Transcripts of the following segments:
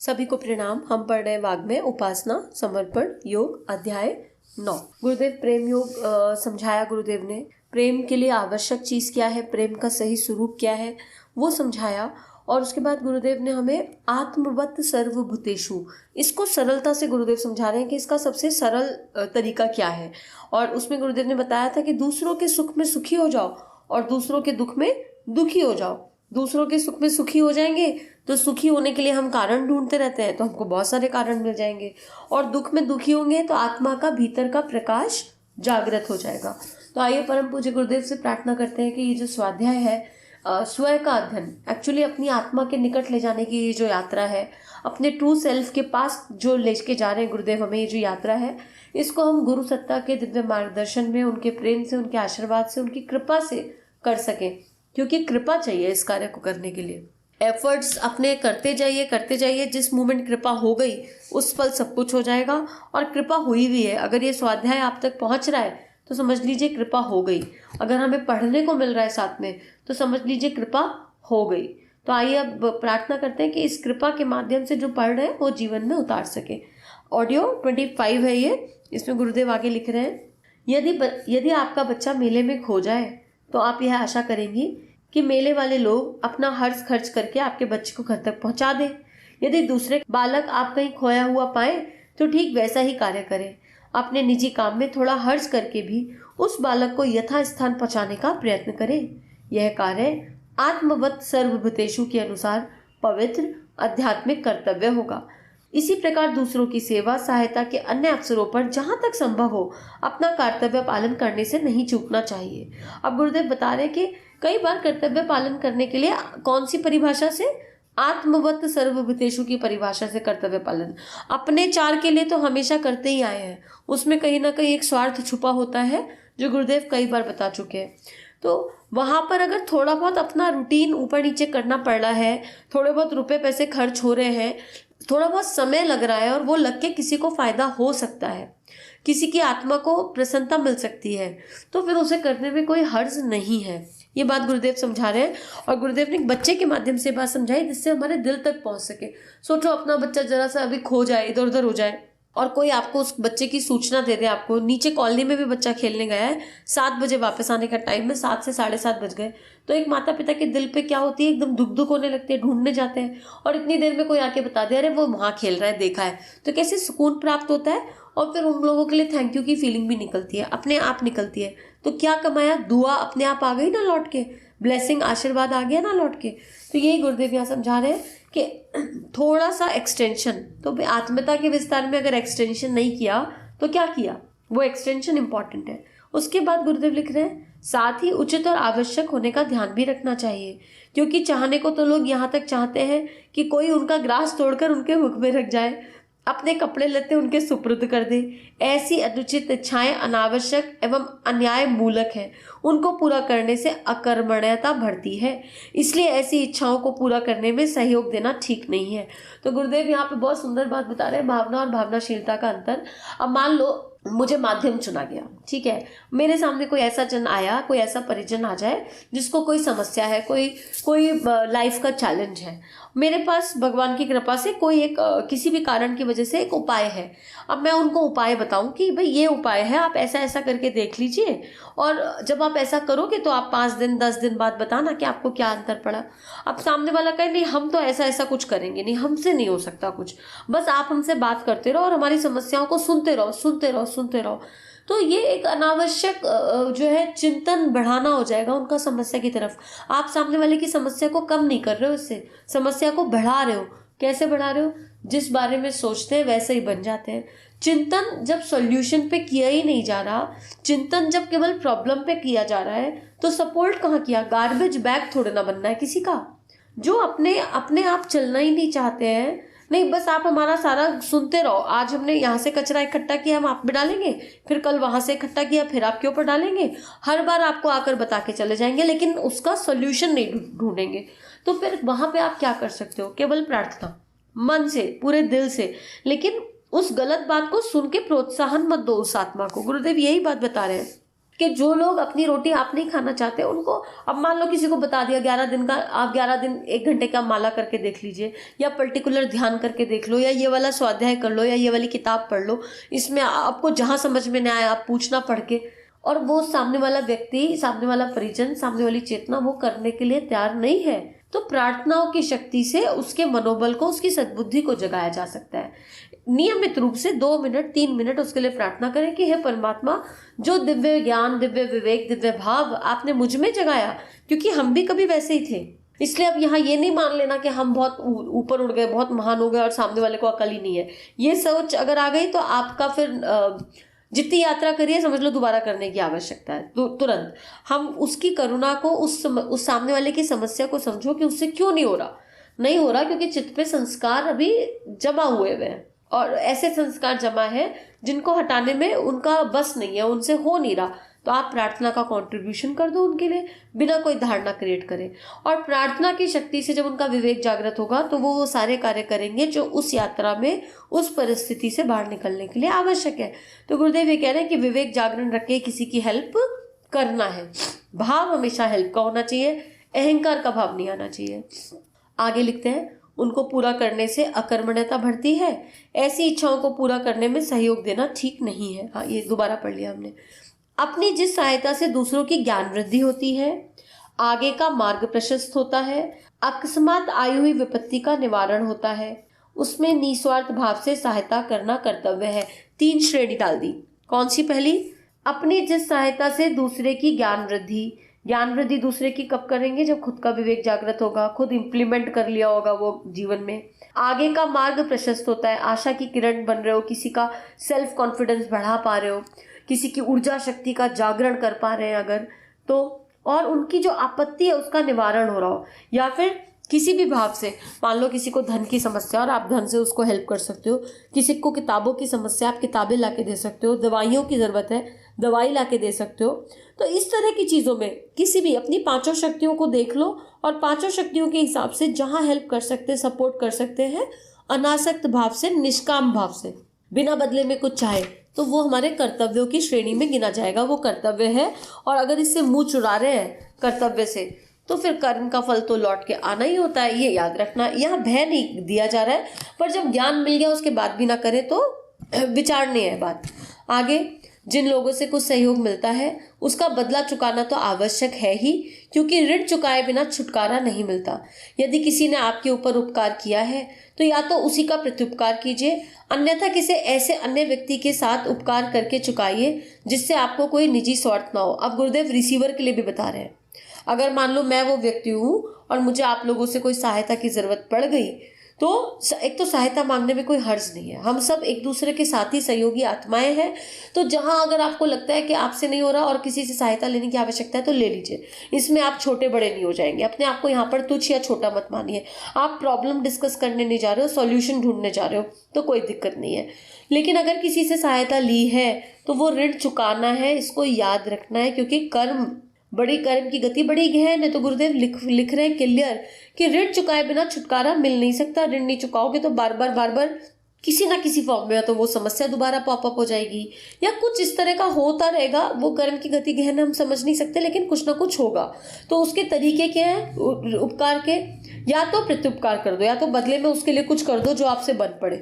सभी को प्रणाम। हम पढ़ रहे हैं वाग्मय उपासना समर्पण योग अध्याय 9। गुरुदेव प्रेम योग समझाया। गुरुदेव ने प्रेम के लिए आवश्यक चीज क्या है, प्रेम का सही स्वरूप क्या है, वो समझाया। और उसके बाद गुरुदेव ने हमें आत्मवत सर्वभूतेषु, इसको सरलता से गुरुदेव समझा रहे हैं कि इसका सबसे सरल तरीका क्या है। और उसमें गुरुदेव ने बताया था कि दूसरों के सुख में सुखी हो जाओ और दूसरों के दुख में दुखी हो जाओ। दूसरों के सुख में सुखी हो जाएंगे तो सुखी होने के लिए हम कारण ढूंढते रहते हैं, तो हमको बहुत सारे कारण मिल जाएंगे। और दुख में दुखी होंगे तो आत्मा का भीतर का प्रकाश जागृत हो जाएगा। तो आइए परम पूज्य गुरुदेव से प्रार्थना करते हैं कि ये जो स्वाध्याय है, स्वयं का अध्ययन, एक्चुअली अपनी आत्मा के निकट ले जाने की ये जो यात्रा है, अपने ट्रू सेल्फ के पास जो लेके जा रहे हैं गुरुदेव हमें, ये जो यात्रा है, इसको हम गुरु सत्ता के दिव्य मार्गदर्शन में, उनके प्रेम से, उनके आशीर्वाद से, उनकी कृपा से कर सकें। क्योंकि कृपा चाहिए इस कार्य को करने के लिए। एफर्ट्स अपने करते जाइए। जिस मोमेंट कृपा हो गई उस पल सब कुछ हो जाएगा। और कृपा हुई भी है। अगर ये स्वाध्याय आप तक पहुंच रहा है तो समझ लीजिए कृपा हो गई। अगर हमें पढ़ने को मिल रहा है साथ में तो समझ लीजिए कृपा हो गई। तो आइए अब प्रार्थना करते हैं कि इस कृपा के माध्यम से जो पढ़ रहे हैं वो जीवन में उतार सके। ऑडियो 25 है ये। इसमें गुरुदेव आगे लिख रहे हैं, यदि आपका बच्चा मेले में खो जाए तो आप यह आशा करेंगी कि मेले वाले लोग अपना हर्ष खर्च करके आपके बच्चे को घर तक पहुंचा दें। यदि दूसरे बालक आप कहीं खोया हुआ पाए तो ठीक वैसा ही कार्य करें। अपने निजी काम में थोड़ा हर्ष करके भी उस बालक को यथा स्थान पहुंचाने का प्रयत्न करें। यह कार्य आत्मवत सर्वभूतेषु के अनुसार पवित्र आध्यात्मिक कर्तव्य होगा। इसी प्रकार दूसरों की सेवा सहायता के अन्य अवसरों पर जहां तक संभव हो अपना कर्तव्य पालन करने से नहीं चूकना चाहिए। अब गुरुदेव बता रहे हैं कि कई बार कर्तव्य पालन करने के लिए कौन सी परिभाषा से, आत्मवत सर्वभूतेषु की परिभाषा से कर्तव्य पालन। अपने चार के लिए तो हमेशा करते ही आए हैं, उसमें कहीं ना कहीं एक स्वार्थ छुपा होता है जो गुरुदेव कई बार बता चुके हैं। तो वहां पर अगर थोड़ा बहुत अपना रूटीन ऊपर नीचे करना पड़ रहा है, थोड़े बहुत रुपए पैसे खर्च हो रहे हैं, थोड़ा बहुत समय लग रहा है और वो लग के किसी को फायदा हो सकता है, किसी की आत्मा को प्रसन्नता मिल सकती है, तो फिर उसे करने में कोई हर्ज नहीं है। ये बात गुरुदेव समझा रहे हैं। और गुरुदेव ने एक बच्चे के माध्यम से बात समझाई जिससे हमारे दिल तक पहुंच सके। सोचो अपना बच्चा जरा सा अभी खो जाए, इधर उधर हो जाए और कोई आपको उस बच्चे की सूचना दे दे। आपको नीचे कॉलोनी में भी बच्चा खेलने गया है, 7 बजे वापस आने का टाइम है, 7 से 7:30 बज गए, तो एक माता पिता के दिल पे क्या होती है, एकदम दुख दुख होने लगती है, ढूंढने जाते हैं और इतनी देर में कोई आके बता दे अरे वो वहां खेल रहा है, देखा है, तो कैसे सुकून प्राप्त होता है। और फिर उन लोगों के लिए थैंक यू की फीलिंग भी निकलती है, अपने आप निकलती है। तो क्या कमाया, दुआ अपने आप आ गई ना लौट के, ब्लेसिंग आशीर्वाद आ गया ना लौट के। तो यही गुरुदेव यहाँ समझा रहे हैं कि थोड़ा सा एक्सटेंशन, तो आत्मता के विस्तार में अगर एक्सटेंशन नहीं किया तो क्या किया, वो एक्सटेंशन इंपॉर्टेंट है। उसके बाद गुरुदेव लिख रहे हैं, साथ ही उचित और आवश्यक होने का ध्यान भी रखना चाहिए। क्योंकि चाहने को तो लोग यहाँ तक चाहते हैं कि कोई उनका ग्रास तोड़कर उनके मुख में रख जाए, अपने कपड़े लत्ते उनके सुपुर्द कर दे। ऐसी अनुचित इच्छाएं अनावश्यक एवं अन्याय मूलक है, उनको पूरा करने से अकर्मण्यता बढ़ती है, इसलिए ऐसी इच्छाओं को पूरा करने में सहयोग देना ठीक नहीं है। तो गुरुदेव यहाँ पे बहुत सुंदर बात बता रहे हैं, भावना और भावनाशीलता का अंतर। अब मान लो मुझे माध्यम चुना गया, ठीक है, मेरे सामने कोई ऐसा जन आया, कोई ऐसा परिजन आ जाए जिसको कोई समस्या है, कोई लाइफ का चैलेंज है, मेरे पास भगवान की कृपा से कोई एक किसी भी कारण की वजह से एक उपाय है। अब मैं उनको उपाय बताऊं कि भाई ये उपाय है, आप ऐसा ऐसा करके देख लीजिए और जब आप ऐसा करोगे तो आप 5 दिन 10 दिन बाद बताना कि आपको क्या अंतर पड़ा। अब सामने वाला कहे नहीं हम तो ऐसा ऐसा कुछ करेंगे नहीं, हमसे नहीं हो सकता कुछ, बस आप हमसे बात करते रहो और हमारी समस्याओं को सुनते रहो। तो ये एक अनावश्यक जो है चिंतन बढ़ाना हो जाएगा उनका समस्या की तरफ। आप सामने वाले की समस्या को कम नहीं कर रहे हो, इससे समस्या को बढ़ा रहे हो। कैसे बढ़ा रहे हो, जिस बारे में सोचते हैं वैसे ही बन जाते हैं। चिंतन जब सॉल्यूशन पे किया ही नहीं जा रहा, चिंतन जब केवल प्रॉब्लम पे किया जा रहा है तो सपोर्ट कहाँ किया, गार्बेज बैग थोड़े ना बनना है किसी का। जो अपने आप चलना ही नहीं चाहते हैं, नहीं बस आप हमारा सारा सुनते रहो, आज हमने यहाँ से कचरा इकट्ठा किया हम आप में डालेंगे, फिर कल वहां से इकट्ठा किया फिर आपके ऊपर डालेंगे, हर बार आपको आकर बता के चले जाएंगे लेकिन उसका सोल्यूशन नहीं ढूंढेंगे। तो फिर वहां पे आप क्या कर सकते हो, केवल प्रार्थना, मन से, पूरे दिल से, लेकिन उस गलत बात को सुन के प्रोत्साहन मत दो उस आत्मा को। गुरुदेव यही बात बता रहे हैं कि जो लोग अपनी रोटी आप नहीं खाना चाहते उनको, अब मान लो किसी को बता दिया 11 दिन का, आप 11 दिन 1 घंटे का माला करके देख लीजिए, या पर्टिकुलर ध्यान करके देख लो, या ये वाला स्वाध्याय कर लो, या ये वाली किताब पढ़ लो, इसमें आपको जहाँ समझ में नहीं आया आप पूछना पढ़ के, और वो सामने वाला व्यक्ति, सामने वाला परिजन, सामने वाली चेतना वो करने के लिए तैयार नहीं है, तो प्रार्थनाओं की शक्ति से उसके मनोबल को, उसकी सद्बुद्धि को जगाया जा सकता है। नियमित रूप से 2 मिनट 3 मिनट उसके लिए प्रार्थना करें कि हे परमात्मा, जो दिव्य ज्ञान, दिव्य विवेक, दिव्य भाव आपने मुझ में जगाया, क्योंकि हम भी कभी वैसे ही थे, इसलिए अब यहाँ ये नहीं मान लेना कि हम बहुत ऊपर उड़ गए, बहुत महान हो गए और सामने वाले को अकल ही नहीं है। ये सोच अगर आ गई तो आपका फिर जितनी यात्रा करिए समझ लो दोबारा करने की आवश्यकता है। तुरंत हम उसकी करुणा को, उस सामने वाले की समस्या को समझो कि उससे क्यों नहीं हो रहा, क्योंकि चित्त पे संस्कार अभी जमा हुए हैं, और ऐसे संस्कार जमा है जिनको हटाने में उनका बस नहीं है, उनसे हो नहीं रहा, तो आप प्रार्थना का कंट्रीब्यूशन कर दो उनके लिए, बिना कोई धारणा क्रिएट करें। और प्रार्थना की शक्ति से जब उनका विवेक जागृत होगा तो वो सारे कार्य करेंगे जो उस यात्रा में, उस परिस्थिति से बाहर निकलने के लिए आवश्यक है। तो गुरुदेव ये कह रहे हैं कि विवेक जागरण रख के किसी की हेल्प करना है। भाव हमेशा हेल्प का होना चाहिए, अहंकार का भाव नहीं आना चाहिए। आगे लिखते हैं, उनको पूरा करने से अकर्मण्यता बढ़ती है, ऐसी इच्छाओं को पूरा करने में सहयोग देना ठीक नहीं है। हाँ, ये दोबारा पढ़ लिया हमने। अपनी जिस सहायता से दूसरों की ज्ञान वृद्धि होती है, आगे का मार्ग प्रशस्त होता है, अकस्मात आई हुई विपत्ति का निवारण होता है, उसमें निस्वार्थ भाव से सहायता करना कर्तव्य है। 3 श्रेणी डाल दी। कौन सी? पहली, अपनी जिस सहायता से दूसरे की ज्ञान वृद्धि दूसरे की कब करेंगे? जब खुद का विवेक जागृत होगा, खुद इंप्लीमेंट कर लिया होगा वो जीवन में। आगे का मार्ग प्रशस्त होता है, आशा की किरण बन रहे हो, किसी का सेल्फ कॉन्फिडेंस बढ़ा पा रहे हो, किसी की ऊर्जा शक्ति का जागरण कर पा रहे हैं अगर तो, और उनकी जो आपत्ति है उसका निवारण हो रहा हो, या फिर किसी भी भाव से, मान लो किसी को धन की समस्या और आप धन से उसको हेल्प कर सकते हो, किसी को किताबों की समस्या आप किताबें ला के दे सकते हो, दवाइयों की ज़रूरत है दवाई ला के दे सकते हो। तो इस तरह की चीज़ों में किसी भी अपनी 5 शक्तियों को देख लो और 5 शक्तियों के हिसाब से जहाँ हेल्प कर सकते, सपोर्ट कर सकते हैं, अनासक्त भाव से, निष्काम भाव से, बिना बदले में कुछ चाहे, तो वो हमारे कर्तव्यों की श्रेणी में गिना जाएगा, वो कर्तव्य है। और अगर इससे मुंह चुरा रहे हैं कर्तव्य से तो फिर कर्म का फल तो लौट के आना ही होता है, ये याद रखना। यहाँ भय नहीं दिया जा रहा है, पर जब ज्ञान मिल गया उसके बाद भी ना करें तो विचारनीय है बात। आगे, जिन लोगों से कुछ सहयोग मिलता है उसका बदला चुकाना तो आवश्यक है ही, क्योंकि ऋण चुकाए बिना छुटकारा नहीं मिलता। यदि किसी ने आपके ऊपर उपकार किया है तो या तो उसी का प्रत्युपकार कीजिए, अन्यथा किसी ऐसे अन्य व्यक्ति के साथ उपकार करके चुकाइए जिससे आपको कोई निजी स्वार्थ ना हो। अब गुरुदेव रिसीवर के लिए भी बता रहे हैं, अगर मान लो मैं वो व्यक्ति हूँ और मुझे आप लोगों से कोई सहायता की ज़रूरत पड़ गई, तो एक तो सहायता मांगने में कोई हर्ज नहीं है, हम सब एक दूसरे के साथ ही सहयोगी आत्माएं हैं। तो जहां अगर आपको लगता है कि आपसे नहीं हो रहा और किसी से सहायता लेने की आवश्यकता है तो ले लीजिए, इसमें आप छोटे बड़े नहीं हो जाएंगे। अपने आप को यहाँ पर तुच्छ या छोटा मत मानिए। आप प्रॉब्लम डिस्कस करने नहीं जा रहे हो, सॉल्यूशन ढूंढने जा रहे हो, तो कोई दिक्कत नहीं है। लेकिन अगर किसी से सहायता ली है तो वो ऋण चुकाना है, इसको याद रखना है, क्योंकि कर्म की गति बड़ी गहन है। तो गुरुदेव लिख रहे हैं क्लियर कि ऋण चुकाए बिना छुटकारा मिल नहीं सकता। ऋण नहीं चुकाओगे तो बार बार किसी ना किसी फॉर्म में या तो वो समस्या दोबारा पॉपअप हो जाएगी या कुछ इस तरह का होता रहेगा। वो कर्म की गति गहन हम समझ नहीं सकते, लेकिन कुछ ना कुछ होगा। तो उसके तरीके क्या है उपकार के? या तो प्रत्युपकार कर दो, या तो बदले में उसके लिए कुछ कर दो जो आपसे बन पड़े।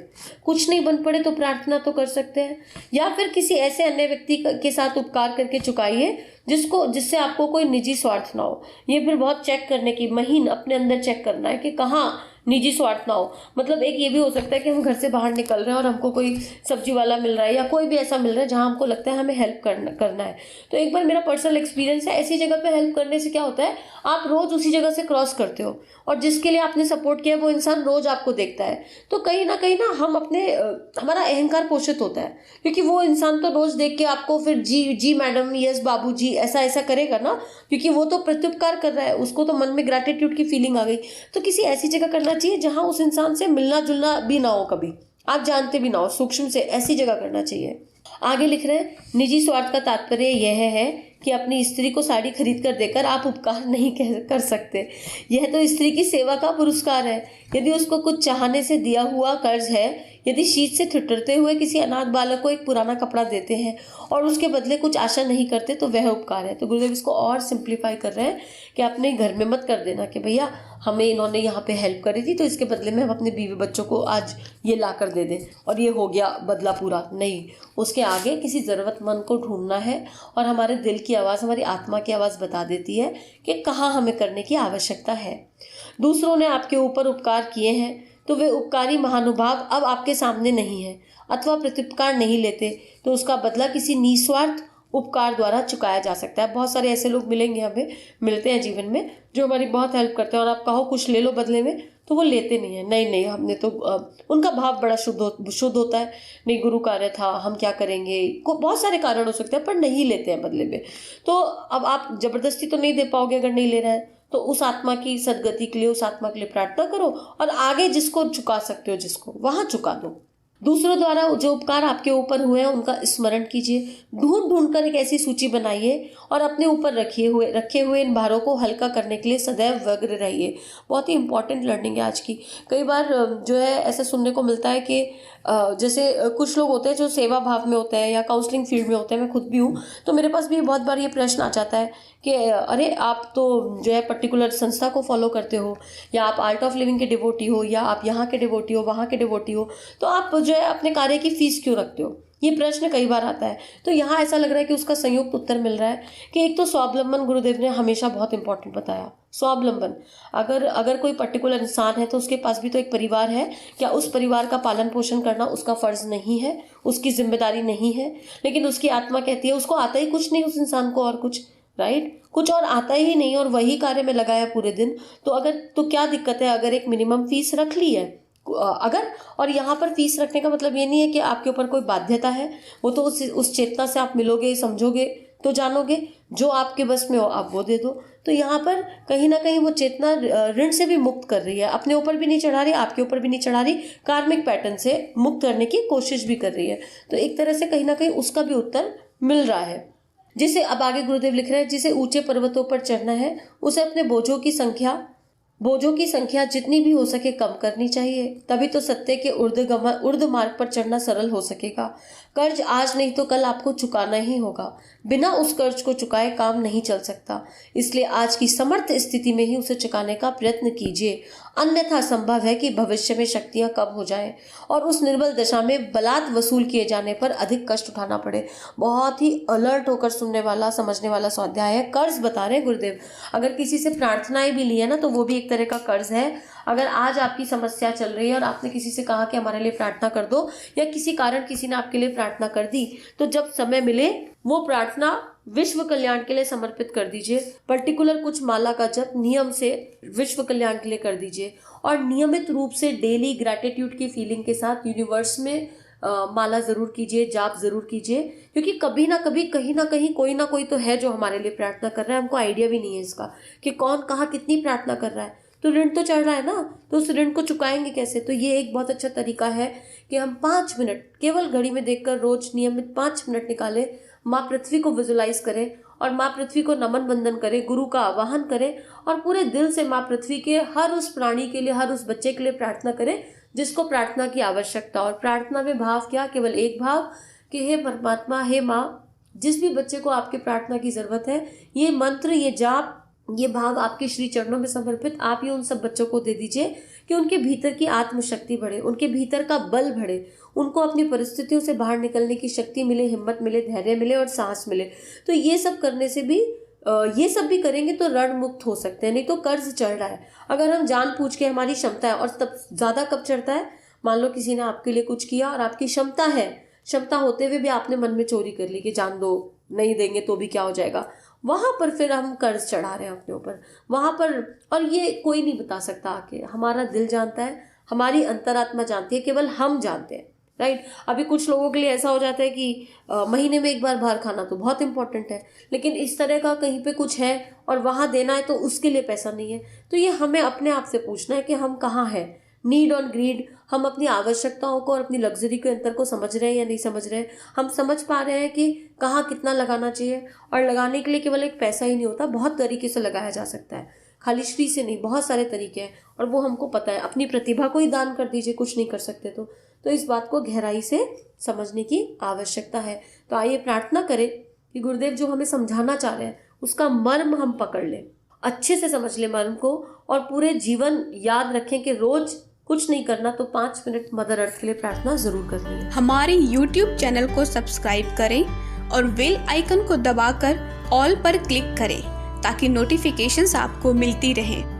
कुछ नहीं बन पड़े तो प्रार्थना तो कर सकते हैं, या फिर किसी ऐसे अन्य व्यक्ति के साथ उपकार करके चुकाइए जिससे आपको कोई निजी स्वार्थ ना हो। ये फिर बहुत चेक करने की, महीन अपने अंदर चेक करना है कि कहाँ निजी स्वार्थ ना हो। मतलब एक ये भी हो सकता है कि हम घर से बाहर निकल रहे हैं और हमको कोई सब्जी वाला मिल रहा है या कोई भी ऐसा मिल रहा है जहाँ हमको लगता है हमें हेल्प करना है। तो एक बार मेरा पर्सनल एक्सपीरियंस है, ऐसी जगह पे हेल्प करने से क्या होता है, आप रोज उसी जगह से क्रॉस करते हो और जिसके लिए आपने सपोर्ट किया वो इंसान रोज आपको देखता है। तो कहीं ना हम हमारा अहंकार पोषित होता है, क्योंकि वो इंसान तो रोज देख के आपको फिर जी मैडम, यस बाबू जी, ऐसा करेगा ना, क्योंकि वो तो प्रत्युपकार कर रहा है, उसको तो मन में ग्रैटिट्यूड की फीलिंग आ गई। तो किसी ऐसी जगह करना चाहिए जहां उस इंसान से मिलना जुलना भी ना हो, कभी आप जानते भी ना हो, सूक्ष्म से, ऐसी जगह करना चाहिए। आगे लिख रहे हैं, निजी स्वार्थ का तात्पर्य यह है कि अपनी स्त्री को साड़ी खरीद कर देकर आप उपकार नहीं कर सकते। यह तो स्त्री की सेवा का पुरस्कार है। यदि उसको कुछ चाहने से दिया हुआ कर्ज है यदि शीत से ठिठुरते हुए किसी अनाथ बालक को एक पुराना कपड़ा देते हैं और उसके बदले कुछ आशा नहीं करते तो वह उपकार है। तो गुरुदेव इसको और सिंप्लीफाई कर रहे हैं कि अपने घर में मत कर देना कि भैया हमें इन्होंने यहाँ पे हेल्प करी थी तो इसके बदले में हम अपने बीवी बच्चों को आज ये ला कर दे दें और ये हो गया बदला पूरा। नहीं, उसके आगे किसी ज़रूरतमंद को ढूंढना है और हमारे दिल की आवाज़, हमारी आत्मा की आवाज़ बता देती है कि कहाँ हमें करने की आवश्यकता है। दूसरों ने आपके ऊपर उपकार किए हैं तो वे उपकारी महानुभाव अब आपके सामने नहीं है अथवा प्रत्युपकार नहीं लेते तो उसका बदला किसी निस्वार्थ उपकार द्वारा चुकाया जा सकता है। बहुत सारे ऐसे लोग मिलेंगे, हमें मिलते हैं जीवन में, जो हमारी बहुत हेल्प करते हैं और आप कहो कुछ ले लो बदले में तो वो लेते नहीं है। नहीं, हमने तो उनका भाव बड़ा शुद्ध होता है, नहीं गुरु कार्य था, हम क्या करेंगे, को बहुत सारे कारण हो सकते हैं, पर नहीं लेते हैं बदले में। तो अब आप जबरदस्ती तो नहीं दे पाओगे अगर नहीं ले रहा है, तो उस आत्मा की सदगति के लिए, उस आत्मा के लिए प्रार्थना करो और आगे जिसको चुका सकते हो, जिसको वहां चुका दो। दूसरों द्वारा जो उपकार आपके ऊपर हुए हैं उनका स्मरण कीजिए, ढूंढ कर एक ऐसी सूची बनाइए और अपने ऊपर रखे हुए इन भारों को हल्का करने के लिए सदैव व्यग्र रहिए। बहुत ही इंपॉर्टेंट लर्निंग है आज की। कई बार जो है ऐसा सुनने को मिलता है कि जैसे कुछ लोग होते हैं जो सेवा भाव में होते हैं या काउंसलिंग फील्ड में होते हैं, मैं खुद भी हूँ, तो मेरे पास भी बहुत बार ये प्रश्न आ जाता है कि अरे आप तो जो है पर्टिकुलर संस्था को फॉलो करते हो या आप आर्ट ऑफ लिविंग के डिवोटी हो या आप यहाँ के डिवोटी हो, वहाँ के डिवोटी हो, तो आप जो है अपने कार्य की फीस क्यों रखते हो? ये प्रश्न कई बार आता है। तो यहाँ ऐसा लग रहा है कि उसका संयुक्त उत्तर मिल रहा है कि एक तो स्वावलंबन गुरुदेव ने हमेशा बहुत इंपॉर्टेंट बताया। स्वावलंबन, अगर कोई पर्टिकुलर इंसान है तो उसके पास भी तो एक परिवार है। क्या उस परिवार का पालन पोषण करना उसका फर्ज नहीं है, उसकी जिम्मेदारी नहीं है? लेकिन उसकी आत्मा कहती है उसको आता ही कुछ नहीं, उस इंसान को और कुछ, राइट, कुछ और आता ही नहीं और वही कार्य में लगाया पूरे दिन। तो क्या दिक्कत है अगर एक मिनिमम फीस रख ली है अगर? और यहाँ पर फीस रखने का मतलब ये नहीं है कि आपके ऊपर कोई बाध्यता है, वो तो उस चेतना से आप मिलोगे, समझोगे तो जानोगे, जो आपके बस में हो आप वो दे दो। तो यहाँ पर कहीं ना कहीं वो चेतना ऋण से भी मुक्त कर रही है, अपने ऊपर भी नहीं चढ़ा रही, आपके ऊपर भी नहीं चढ़ा रही, कार्मिक पैटर्न से मुक्त करने की कोशिश भी कर रही है। तो एक तरह से कहीं ना कहीं उसका भी उत्तर मिल रहा है। जिसे अब आगे गुरुदेव लिख रहे हैं, जिसे ऊंचे पर्वतों पर चढ़ना है उसे अपने बोझों की संख्या जितनी भी हो सके कम करनी चाहिए, तभी तो सत्य के ऊर्ध्व मार्ग पर चढ़ना सरल हो सकेगा। कर्ज आज नहीं तो कल आपको चुकाना ही होगा, बिना उस कर्ज को चुकाए काम नहीं चल सकता। इसलिए आज की समर्थ स्थिति में ही उसे चुकाने का प्रयत्न कीजिए, अन्यथा संभव है कि भविष्य में शक्तियां कम हो जाएं और उस निर्बल दशा में बलात् वसूल किए जाने पर अधिक कष्ट उठाना पड़े। बहुत ही अलर्ट होकर सुनने वाला, समझने वाला स्वाध्याय है। कर्ज बता रहे गुरुदेव, अगर किसी से प्रार्थनाएं भी ली है ना तो वो भी एक तरह का कर्ज है। अगर आज आपकी समस्या चल रही है और आपने किसी से कहा कि हमारे लिए प्रार्थना कर दो, या किसी कारण किसी ने आपके लिए प्रार्थना कर दी, तो जब समय मिले वो प्रार्थना विश्व कल्याण के लिए समर्पित कर दीजिए। पर्टिकुलर कुछ माला का जप नियम से विश्व कल्याण के लिए कर दीजिए और नियमित रूप से डेली ग्रैटिट्यूड की फीलिंग के साथ यूनिवर्स में माला जरूर कीजिए, जाप जरूर कीजिए, क्योंकि कभी ना कभी कहीं ना कहीं कोई ना कोई तो है जो हमारे लिए प्रार्थना कर रहा है। हमको आइडिया भी नहीं है इसका कि कौन कहाँ कितनी प्रार्थना कर रहा है। तो ऋण तो चढ़ रहा है ना, तो उस ऋण को चुकाएंगे कैसे? तो ये एक बहुत अच्छा तरीका है कि हम 5 मिनट केवल घड़ी में देखकर रोज नियमित 5 मिनट निकालें, माँ पृथ्वी को विजुलाइज करें और माँ पृथ्वी को नमन बंदन करें, गुरु का आवाहन करें और पूरे दिल से माँ पृथ्वी के हर उस प्राणी के लिए, हर उस बच्चे के लिए प्रार्थना करें जिसको प्रार्थना की आवश्यकता। और प्रार्थना में भाव क्या? केवल एक भाव कि हे परमात्मा, हे माँ, जिस भी बच्चे को आपके प्रार्थना की जरूरत है, ये मंत्र, ये जाप, ये भाव आपके श्री चरणों में समर्पित आप ये उन सब बच्चों को दे दीजिए कि उनके भीतर की आत्मशक्ति बढ़े, उनके भीतर का बल बढ़े, उनको अपनी परिस्थितियों से बाहर निकलने की शक्ति मिले, हिम्मत मिले, धैर्य मिले और साहस मिले। तो ये सब करने से भी ये सब भी करेंगे तो ऋण मुक्त हो सकते हैं। नहीं तो कर्ज चढ़ रहा है, अगर हम जान पूछ के, हमारी क्षमता है, और तब ज्यादा कब चढ़ता है? मान लो किसी ने आपके लिए कुछ किया और आपकी क्षमता है, क्षमता होते हुए भी आपने मन में चोरी कर ली कि जान दो, नहीं देंगे तो भी क्या हो जाएगा, वहां पर फिर हम कर्ज चढ़ा रहे हैं अपने ऊपर वहां पर। और ये कोई नहीं बता सकता आके, हमारा दिल जानता है, हमारी अंतरात्मा जानती है, केवल हम जानते हैं, राइट। अभी कुछ लोगों के लिए ऐसा हो जाता है कि महीने में एक बार बाहर खाना तो बहुत इंपॉर्टेंट है, लेकिन इस तरह का कहीं पे कुछ है और वहां देना है तो उसके लिए पैसा नहीं है। तो ये हमें अपने आप से पूछना है कि हम कहाँ हैं। नीड और ग्रीड, हम अपनी आवश्यकताओं को और अपनी लग्जरी के अंतर को समझ रहे हैं या नहीं समझ रहे हैं? हम समझ पा रहे हैं कि कहाँ कितना लगाना चाहिए? और लगाने के लिए केवल एक पैसा ही नहीं होता, बहुत तरीके से लगाया जा सकता है। खाली श्री से नहीं, बहुत सारे तरीके हैं और वो हमको पता है। अपनी प्रतिभा को ही दान कर दीजिए, कुछ नहीं कर सकते तो इस बात को गहराई से समझने की आवश्यकता है। तो आइए प्रार्थना करें कि गुरुदेव जो हमें समझाना चाह रहे हैं उसका मर्म हम पकड़ लें, अच्छे से समझ लें मर्म को, और पूरे जीवन याद रखें कि रोज कुछ नहीं करना तो 5 मिनट मदर अर्थ के लिए प्रार्थना जरूर करनी है। हमारे YouTube चैनल को सब्सक्राइब करें और बेल आइकन को दबाकर ऑल पर क्लिक करें ताकि नोटिफिकेशंस आपको मिलती रहें।